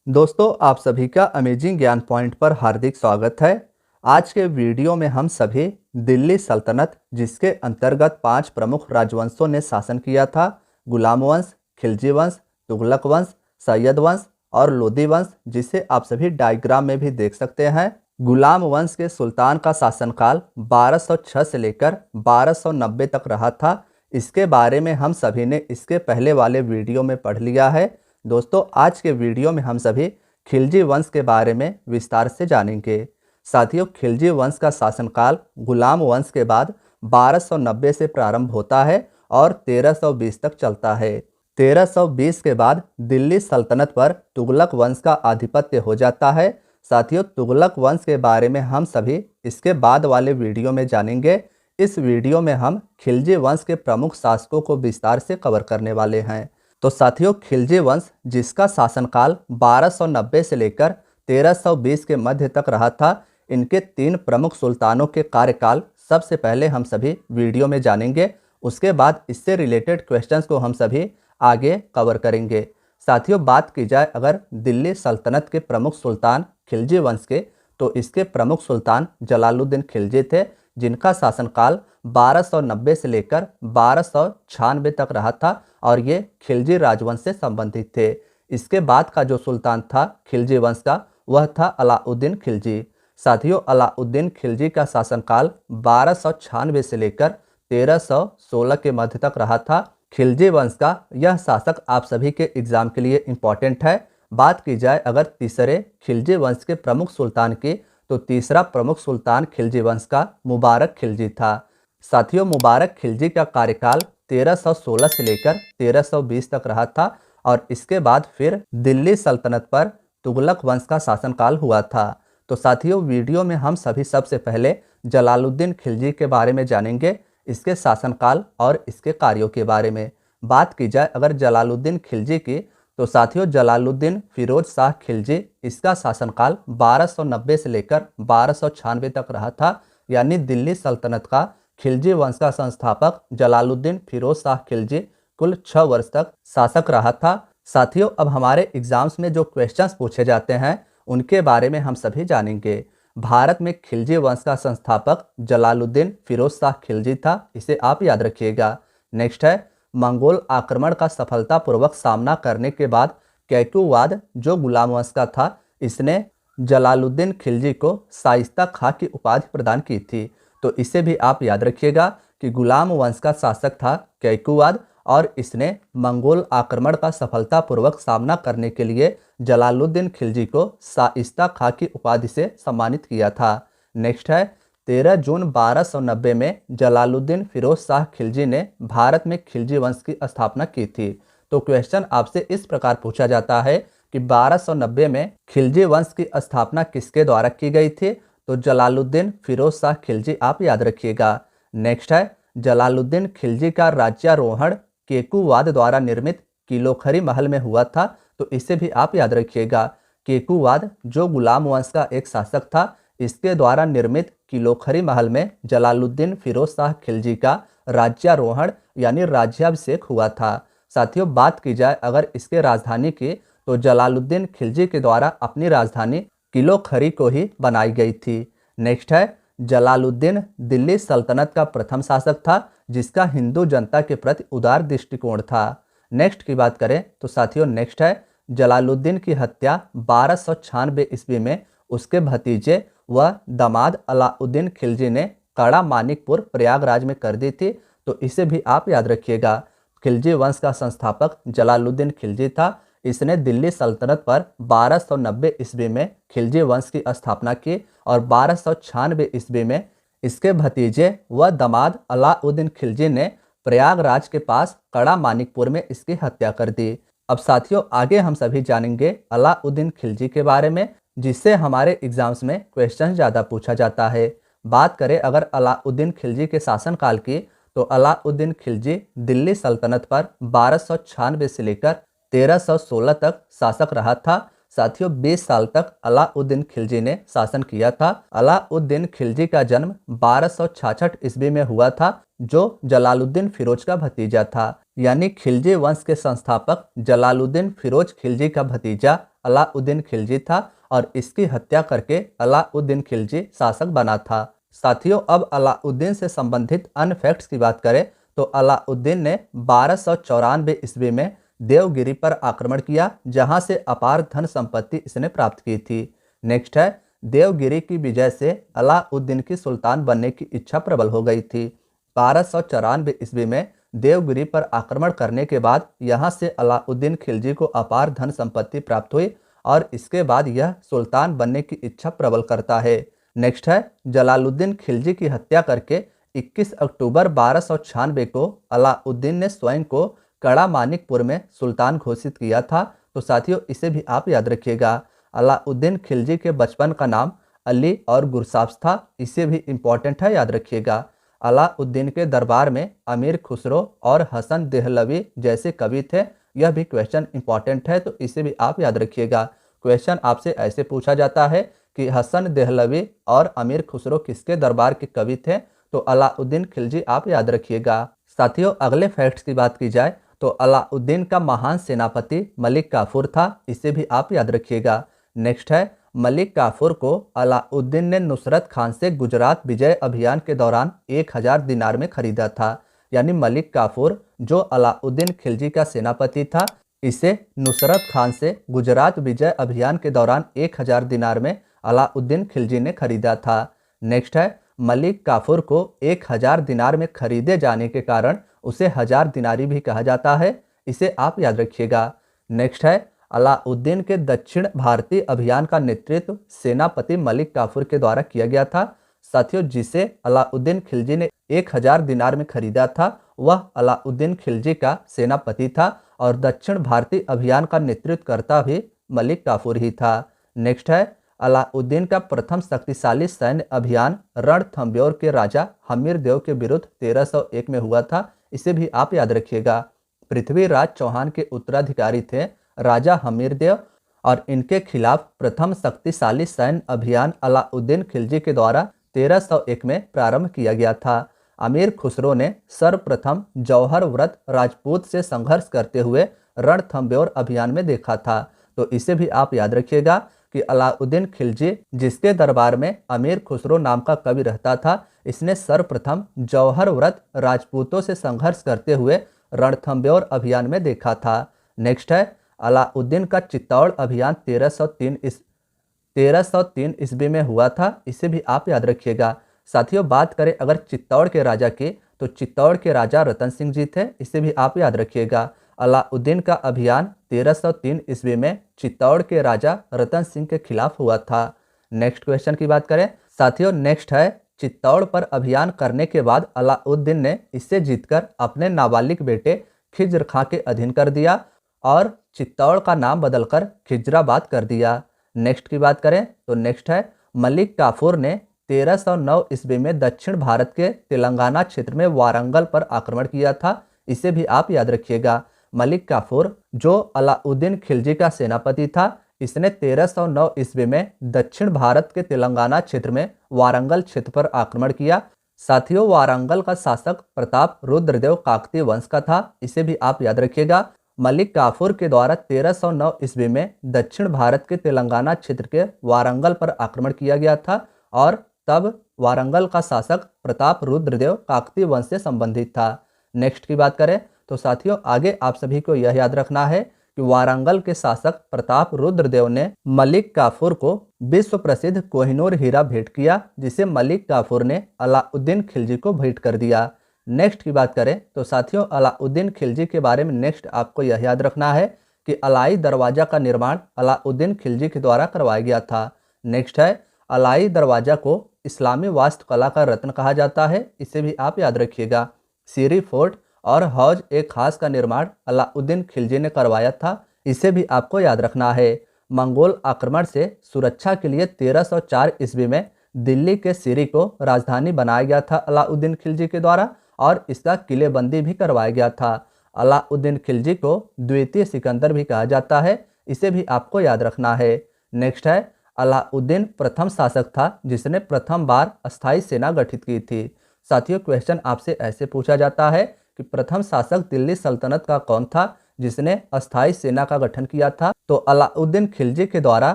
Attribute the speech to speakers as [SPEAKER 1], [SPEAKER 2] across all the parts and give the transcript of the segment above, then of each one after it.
[SPEAKER 1] दोस्तों, आप सभी का अमेजिंग ज्ञान पॉइंट पर हार्दिक स्वागत है। आज के वीडियो में हम सभी दिल्ली सल्तनत, जिसके अंतर्गत 5 प्रमुख राजवंशों ने शासन किया था, गुलाम वंश, खिलजी वंश, तुगलक वंश, सैयद वंश और लोदी वंश, जिसे आप सभी डायग्राम में भी देख सकते हैं। गुलाम वंश के सुल्तान का शासनकाल 1206 से लेकर 1290 तक रहा था। इसके बारे में हम सभी ने इसके पहले वाले वीडियो में पढ़ लिया है। दोस्तों, आज के वीडियो में हम सभी खिलजी वंश के बारे में विस्तार से जानेंगे। साथियों, खिलजी वंश का शासनकाल गुलाम वंश के बाद 1290 से प्रारंभ होता है और 1320 तक चलता है। 1320 के बाद दिल्ली सल्तनत पर तुगलक वंश का आधिपत्य हो जाता है। साथियों, तुगलक वंश के बारे में हम सभी इसके बाद वाले वीडियो में जानेंगे। इस वीडियो में हम खिलजी वंश के प्रमुख शासकों को विस्तार से कवर करने वाले हैं। तो साथियों, खिलजी वंश, जिसका शासनकाल 1290 से लेकर 1320 के मध्य तक रहा था, इनके 3 प्रमुख सुल्तानों के कार्यकाल सबसे पहले हम सभी वीडियो में जानेंगे। उसके बाद इससे रिलेटेड क्वेश्चंस को हम सभी आगे कवर करेंगे। साथियों, बात की जाए अगर दिल्ली सल्तनत के प्रमुख सुल्तान खिलजी वंश के, तो इसके प्रमुख सुल्तान जलालुद्दीन खिलजी थे, जिनका शासनकाल 1290 से लेकर 1296 तक रहा था और ये खिलजी राजवंश से संबंधित थे। इसके बाद का जो सुल्तान था खिलजी वंश का, वह था अलाउद्दीन खिलजी। साथियों, अलाउद्दीन खिलजी का शासनकाल 1296 से लेकर 1316 के मध्य तक रहा था। खिलजी वंश का यह शासक आप सभी के एग्जाम के लिए इम्पोर्टेंट है। बात की जाए अगर तीसरे खिलजी वंश के प्रमुख सुल्तान की, तो तीसरा प्रमुख सुल्तान खिलजी वंश का मुबारक खिलजी था। साथियों, मुबारक खिलजी का कार्यकाल 1316 से लेकर 1320 तक रहा था और इसके बाद फिर दिल्ली सल्तनत पर तुगलक वंश का शासनकाल हुआ था। तो साथियों, वीडियो में हम सभी सबसे पहले जलालुद्दीन खिलजी के बारे में जानेंगे, इसके शासनकाल और इसके कार्यों के बारे में। बात की जाए अगर जलालुद्दीन खिलजी की, तो साथियों, जलालुद्दीन फिरोज शाह खिलजी, इसका शासनकाल 1290 से लेकर 1296 तक रहा था। यानी दिल्ली सल्तनत का खिलजी वंश का संस्थापक जलालुद्दीन फिरोज शाह खिलजी कुल 6 वर्ष तक शासक रहा था। साथियों, अब हमारे एग्जाम्स में जो क्वेश्चंस पूछे जाते हैं उनके बारे में हम सभी जानेंगे। भारत में खिलजी वंश का संस्थापक जलालुद्दीन फिरोज शाह खिलजी था, इसे आप याद रखिएगा। नेक्स्ट है, मंगोल आक्रमण का सफलतापूर्वक सामना करने के बाद कैकुवाद, जो गुलाम वंश का था, इसने जलालुद्दीन खिलजी को शाइस्ता खां की उपाधि प्रदान की थी। तो इसे भी आप याद रखिएगा कि गुलाम वंश का शासक था कैकुवाद और इसने मंगोल आक्रमण का सफलतापूर्वक सामना करने के लिए जलालुद्दीन खिलजी को शाइस्ता खां की उपाधि से सम्मानित किया था। नेक्स्ट है, 13 जून 1290 में जलालुद्दीन फिरोज शाह खिलजी ने भारत में खिलजी वंश की स्थापना की थी। तो क्वेश्चन आपसे इस प्रकार पूछा जाता है कि 1290 में खिलजी वंश की स्थापना किसके द्वारा की गई थी? तो जलालुद्दीन फिरोज शाह खिलजी, आप याद रखिएगा। नेक्स्ट है, जलालुद्दीन खिलजी का राज्यारोहण केकुवाद द्वारा निर्मित किलोखरी महल में हुआ था। तो इसे भी आप याद रखिएगा। केकुवाद, जो गुलाम वंश का एक शासक था, इसके द्वारा निर्मित किलोखरी महल में जलालुद्दीन फिरोज शाह खिलजी का राज्यारोहण यानी राज्याभिषेक हुआ था। साथियों, बात की जाए अगर इसके राजधानी की, तो जलालुद्दीन खिलजी के द्वारा अपनी राजधानी किलोखरी को ही बनाई गई थी। नेक्स्ट है, जलालुद्दीन दिल्ली सल्तनत का प्रथम शासक था जिसका हिंदू जनता के प्रति उदार दृष्टिकोण था। नेक्स्ट की बात करें तो साथियों, नेक्स्ट है, जलालुद्दीन की हत्या 1296 ईस्वी में उसके भतीजे व दामाद अलाउद्दीन खिलजी ने कड़ा मानिकपुर प्रयागराज में कर दी थी। तो इसे भी आप याद रखिएगा। खिलजी वंश का संस्थापक जलालुद्दीन खिलजी था। इसने दिल्ली सल्तनत पर 1290 ईस्वी में खिलजी वंश की स्थापना की और 1296 ईस्वी में इसके भतीजे व दामाद अलाउद्दीन खिलजी ने प्रयागराज के पास कड़ा मानिकपुर में इसकी हत्या कर दी। अब साथियों, आगे हम सभी जानेंगे अलाउद्दीन खिलजी के बारे में, जिससे हमारे एग्जाम्स में क्वेश्चन ज़्यादा पूछा जाता है। बात करें अगर अलाउद्दीन खिलजी के शासनकाल की, तो अलाउद्दीन खिलजी दिल्ली सल्तनत पर 1296 से लेकर 1316 तक शासक रहा था। साथियों, 20 साल तक अलाउद्दीन खिलजी ने शासन किया था। अलाउद्दीन खिलजी का जन्म 1266 ईस्वी में हुआ था, जो जलालुद्दीन फिरोज का भतीजा था। यानी खिलजी वंश के संस्थापक जलालुद्दीन फिरोज खिलजी का भतीजा अलाउद्दीन खिलजी था और इसकी हत्या करके अलाउद्दीन खिलजी शासक बना था। साथियों, अब अलाउद्दीन से संबंधित अन्य फैक्ट्स की बात करें तो अलाउद्दीन ने 1294 ईस्वी में देवगिरी पर आक्रमण किया, जहां से अपार धन संपत्ति इसने प्राप्त की थी। नेक्स्ट है, देवगिरी की विजय से अलाउद्दीन की सुल्तान बनने की इच्छा प्रबल हो गई थी। 1294 ईस्वी में देवगिरी पर आक्रमण करने के बाद यहां से अलाउद्दीन खिलजी को अपार धन संपत्ति प्राप्त हुई और इसके बाद यह सुल्तान बनने की इच्छा प्रबल करता है। नेक्स्ट है, जलालुद्दीन खिलजी की हत्या करके 21 अक्टूबर 1296 को अलाउद्दीन ने स्वयं को कड़ा मानिकपुर में सुल्तान घोषित किया था। तो साथियों, इसे भी आप याद रखिएगा। अलाउद्दीन खिलजी के बचपन का नाम अली और गुरसाब्स था, इसे भी इम्पोर्टेंट है, याद रखिएगा। अलाउद्दीन के दरबार में अमीर खुसरो और हसन देहलवी जैसे कवि थे, यह भी क्वेश्चन इंपॉर्टेंट है, तो इसे भी आप याद रखिएगा। क्वेश्चन आपसे ऐसे पूछा जाता है कि हसन देहलवी और अमीर खुसरो किसके दरबार के कवि थे, तो अलाउद्दीन खिलजी आप याद रखिएगा। साथियों, अगले फैक्ट्स की बात की जाए तो अलाउद्दीन का महान सेनापति मलिक काफूर था, इसे भी आप याद रखिएगा। नेक्स्ट है, मलिक काफूर को अलाउद्दीन ने नुसरत खान से गुजरात विजय अभियान के दौरान 1000 दिनार में खरीदा था। यानी मलिक काफूर जो अलाउद्दीन खिलजी का सेनापति था, इसे नुसरत खान से गुजरात विजय अभियान के दौरान 1000 दिनार में अलाउद्दीन खिलजी ने खरीदा था। नेक्स्ट है, मलिक काफूर को 1000 दिनार में खरीदे जाने के कारण उसे 1000 दिनारी भी कहा जाता है, इसे आप याद रखिएगा। नेक्स्ट है, अलाउद्दीन के दक्षिण भारतीय अभियान का नेतृत्व सेनापति मलिक काफूर के द्वारा किया गया था। साथियों, जिसे अलाउद्दीन खिलजी ने 1000 दिनार में खरीदा था, वह अलाउद्दीन खिलजी का सेनापति था और दक्षिण भारतीय अभियान का नेतृत्व करता भी मलिक काफूर ही था। नेक्स्ट है, अलाउद्दीन का प्रथम शक्तिशाली सैन्य अभियान रणथंभौर के राजा हमीर देव के विरुद्ध 1301 में हुआ था, इसे भी आप याद रखिएगा। पृथ्वीराज चौहान के उत्तराधिकारी थे राजा हमीरदेव और इनके खिलाफ प्रथम शक्तिशाली सैन्य अभियान अलाउद्दीन खिलजी के द्वारा 1301 में प्रारंभ किया गया था। अमीर खुसरो ने सर्वप्रथम जौहर व्रत राजपूत से संघर्ष करते हुए रणथंभौर अभियान में देखा था, तो इसे भी आप याद रखिएगा कि अलाउद्दीन खिलजी जिसके दरबार में अमीर खुसरो नाम का कवि रहता था, इसने सर्वप्रथम जौहर व्रत राजपूतों से संघर्ष करते हुए रणथंभौर अभियान में देखा था। नेक्स्ट है, अलाउद्दीन का चित्तौड़ अभियान 1303 ईस्वी में हुआ था, इसे भी आप याद रखिएगा। साथियों, बात करें अगर चित्तौड़ के राजा की, तो चित्तौड़ के राजा रतन सिंह जी थे, इसे भी आप याद रखिएगा। अलाउद्दीन का अभियान 1303 ईस्वी में चित्तौड़ के राजा रतन सिंह के खिलाफ हुआ था। नेक्स्ट क्वेश्चन की बात करें साथियों, नेक्स्ट है, चित्तौड़ पर अभियान करने के बाद अलाउद्दीन ने इसे जीतकर अपने नाबालिग बेटे खिज्र खां के अधीन कर दिया और चित्तौड़ का नाम बदलकर खिजराबाद कर दिया। नेक्स्ट की बात करें तो नेक्स्ट है, मलिक काफूर ने 1309 ईस्वी में दक्षिण भारत के तेलंगाना क्षेत्र में वारंगल पर आक्रमण किया था, इसे भी आप याद रखिएगा। मलिक काफूर जो अलाउद्दीन खिलजी का सेनापति था, इसने 1309 ईस्वी में दक्षिण भारत के तेलंगाना क्षेत्र में वारंगल क्षेत्र पर आक्रमण किया। साथियों, वारंगल का शासक प्रताप रुद्रदेव काकतीय वंश का था, इसे भी आप याद रखिएगा। मलिक काफूर के द्वारा 1309 ईस्वी में दक्षिण भारत के तेलंगाना क्षेत्र के वारंगल पर आक्रमण किया गया था और तब वारंगल का शासक प्रताप रुद्रदेव काकतीय वंश से संबंधित था। नेक्स्ट की बात करें तो साथियों, आगे आप सभी को यह याद रखना है कि वारंगल के शासक प्रताप रुद्रदेव ने मलिक काफूर को विश्व प्रसिद्ध कोहिनूर हीरा भेंट किया, जिसे मलिक काफूर ने अलाउद्दीन खिलजी को भेंट कर दिया। नेक्स्ट की बात करें तो साथियों, अलाउद्दीन खिलजी के बारे में नेक्स्ट आपको यह याद रखना है कि अलाई दरवाजा का निर्माण अलाउद्दीन खिलजी के द्वारा करवाया गया था। नेक्स्ट है, अलाई दरवाजा को इस्लामी वास्तुकला का रत्न कहा जाता है, इसे भी आप याद रखिएगा। सीरी फोर्ट और हौज ए खास का निर्माण अलाउद्दीन खिलजी ने करवाया था, इसे भी आपको याद रखना है। मंगोल आक्रमण से सुरक्षा के लिए 1304 ईस्वी में दिल्ली के सीरी को राजधानी बनाया गया था अलाउद्दीन खिलजी के द्वारा और इसका किलेबंदी भी करवाया गया था। अलाउद्दीन खिलजी को द्वितीय सिकंदर भी कहा जाता है, इसे भी आपको याद रखना है। नेक्स्ट है, अलाउद्दीन प्रथम शासक था जिसने प्रथम बार अस्थायी सेना गठित की थी। साथियों, क्वेश्चन आपसे ऐसे पूछा जाता है कि प्रथम शासक दिल्ली सल्तनत का कौन था जिसने अस्थाई सेना का गठन किया था। तो अलाउद्दीन खिलजी के द्वारा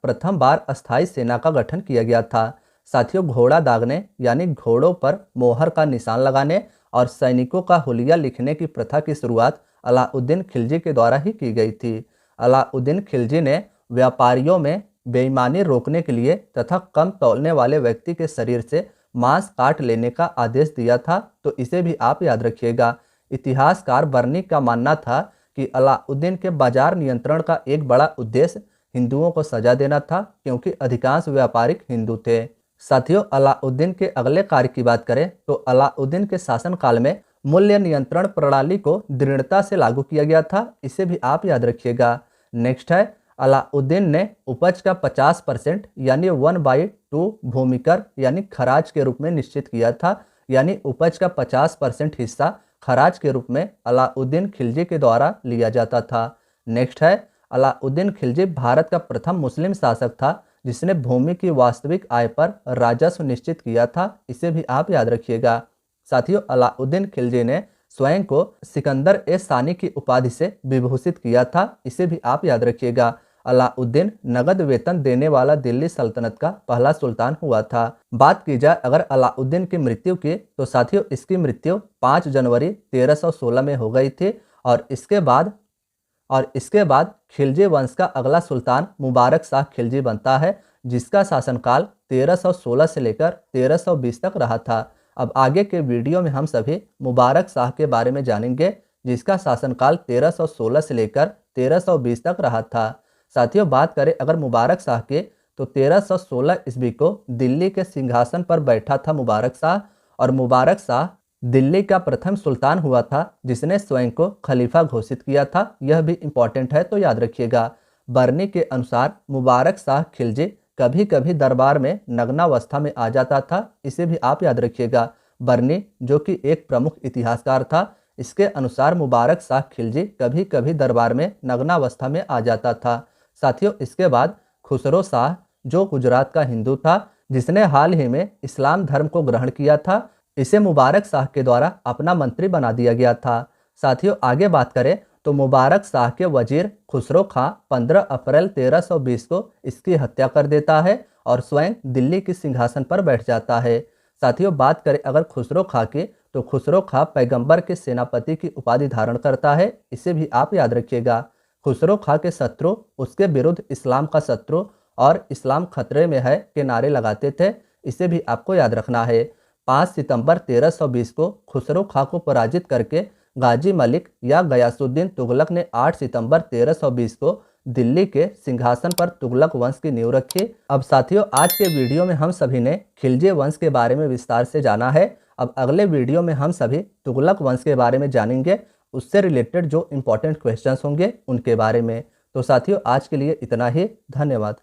[SPEAKER 1] प्रथम बार अस्थाई सेना का गठन किया गया था। साथियों, घोड़ा दागने यानी घोड़ों पर मोहर का निशान लगाने और सैनिकों का हुलिया लिखने की प्रथा की शुरुआत अलाउद्दीन खिलजी के द्वारा ही की गई थी। अलाउद्दीन खिलजी ने व्यापारियों में बेईमानी रोकने के लिए तथा कम तौलने वाले व्यक्ति के शरीर से मांस काट लेने का आदेश दिया था। तो इसे भी आप याद रखिएगा। इतिहासकार बर्नी का मानना था कि अलाउद्दीन के बाजार नियंत्रण का एक बड़ा उद्देश्य हिंदुओं को सजा देना था, क्योंकि अधिकांश व्यापारिक हिंदू थे। साथियों, अलाउद्दीन के अगले कार्य की बात करें तो अलाउद्दीन के शासनकाल में मूल्य नियंत्रण प्रणाली को दृढ़ता से लागू किया गया था। इसे भी आप याद रखिएगा। नेक्स्ट है, अलाउद्दीन ने उपज का 50% यानी 1/2 भूमिकर यानी खराज के रूप में निश्चित किया था। यानी उपज का 50% हिस्सा खराज के रूप में अलाउद्दीन खिलजी के द्वारा लिया जाता था। नेक्स्ट है, अलाउद्दीन खिलजी भारत का प्रथम मुस्लिम शासक था जिसने भूमि की वास्तविक आय पर राजस्व निश्चित किया था। इसे भी आप याद रखिएगा। साथियों, अलाउद्दीन खिलजी ने स्वयं को सिकंदर ए सानी की उपाधि से विभूषित किया था। इसे भी आप याद रखिएगा। अलाउद्दीन नगद वेतन देने वाला दिल्ली सल्तनत का पहला सुल्तान हुआ था। बात की जाए अगर अलाउद्दीन की मृत्यु की, तो साथियों इसकी मृत्यु 5 जनवरी 1316 में हो गई थी। और इसके बाद खिलजी वंश का अगला सुल्तान मुबारक शाह खिलजी बनता है, जिसका शासनकाल 1316 से लेकर 1320 तक रहा था। अब आगे के वीडियो में हम सभी मुबारक शाह के बारे में जानेंगे, जिसका शासनकाल 1316 से लेकर 1320 तक रहा था। साथियों, बात करें अगर मुबारक शाह के, तो 1316 ईस्वी को दिल्ली के सिंहासन पर बैठा था मुबारक शाह। और मुबारक शाह दिल्ली का प्रथम सुल्तान हुआ था जिसने स्वयं को खलीफा घोषित किया था। यह भी इंपॉर्टेंट है, तो याद रखिएगा। बर्नी के अनुसार मुबारक शाह खिलजी कभी कभी दरबार में नग्नावस्था में आ जाता था। इसे भी आप याद रखिएगा। बर्नी, जो कि एक प्रमुख इतिहासकार था, इसके अनुसार मुबारक शाह खिलजी कभी कभी दरबार में नग्नावस्था में आ जाता था। साथियों, इसके बाद खुसरो शाह, जो गुजरात का हिंदू था, जिसने हाल ही में इस्लाम धर्म को ग्रहण किया था, इसे मुबारक शाह के द्वारा अपना मंत्री बना दिया गया था। साथियों, आगे बात करें तो मुबारक शाह के वजीर खुसरो खां 15 अप्रैल 1320 को इसकी हत्या कर देता है और स्वयं दिल्ली के सिंहासन पर बैठ जाता है। साथियों, बात करें अगर खुसरो खां की, तो खुसरो खां पैगंबर के सेनापति की उपाधि धारण करता है। इसे भी आप याद रखिएगा। खुसरो खां के शत्रु उसके विरुद्ध इस्लाम का शत्रु और इस्लाम खतरे में है के नारे लगाते थे। इसे भी आपको याद रखना है। 5 सितंबर 1320 को खुसरो खां को पराजित करके गाजी मलिक या गयासुद्दीन तुगलक ने 8 सितंबर 1320 को दिल्ली के सिंहासन पर तुगलक वंश की नींव रखी। अब साथियों, आज के वीडियो में हम सभी ने खिलजी वंश के बारे में विस्तार से जाना है। अब अगले वीडियो में हम सभी तुगलक वंश के बारे में जानेंगे, उससे रिलेटेड जो इंपॉर्टेंट क्वेश्चंस होंगे उनके बारे में। तो साथियों, आज के लिए इतना ही। धन्यवाद।